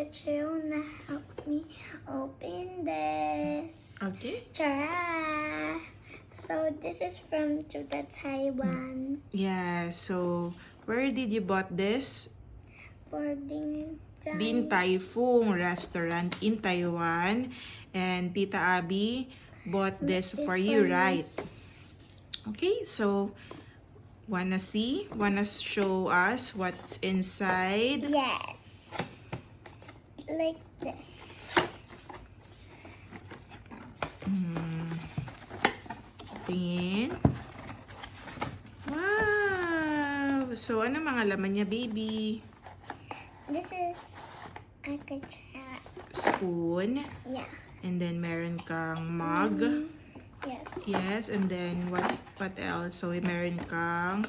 Catriona, help me open this. Okay. Tara. So this is from Juda, Taiwan. Yeah, so where did you bought this? For Din Din Tai Fung restaurant in Taiwan. And Tita Abby bought this for you, right? Okay, so wanna see? Wanna show us what's inside? Yes. Like this. Tingin. Wow! So, ano mga laman niya, baby? This is Alcatraz. Spoon. Yeah. And then, meron kang mug. Yes. Yes, and then, what else? So, meron kang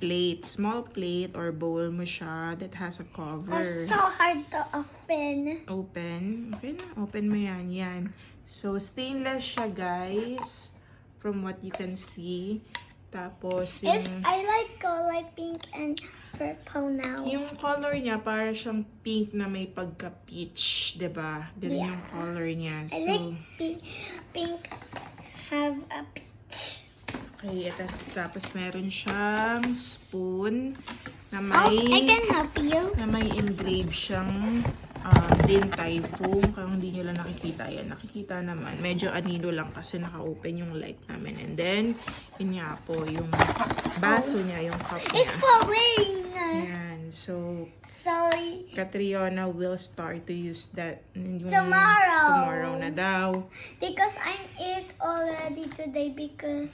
plate. Small plate or bowl mo siya that has a cover. It's so hard to open. Open. Okay na. Open mo yan. Yan. So, stainless siya, guys. From what you can see. Tapos, yung... I like light pink and purple now. Yung color niya, para siyang pink na may pagka-peach. Diba? Ganun yung color niya. I like pink have a peach. Okay, tapos meron siyang spoon na Oh, may... I can help you. Na may engrave siyang Din Tai Fung. Kung hindi nyo lang nakikita yan. Nakikita naman. Medyo anino lang kasi naka-open yung light namin. And then, yun nga po, yung baso niya, yung cup niya. It's falling. Yan. So, Catriona will start to use that yung tomorrow na daw. Because I ate already today because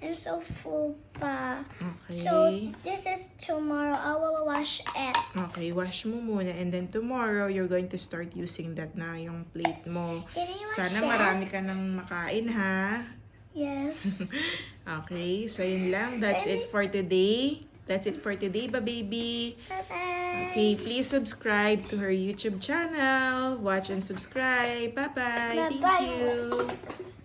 I'm so full pa. Okay. So this is tomorrow. I will wash it. Okay, wash mo muna. And then tomorrow, you're going to start using that na yung plate mo. Can you wash Sana it? marami ka nang makain, ha? Yes. Okay, so yun lang. That's it for today. That's it for today, baby. Bye-bye. Okay, please subscribe to her YouTube channel. Watch and subscribe. Bye-bye. Thank Bye-bye. you.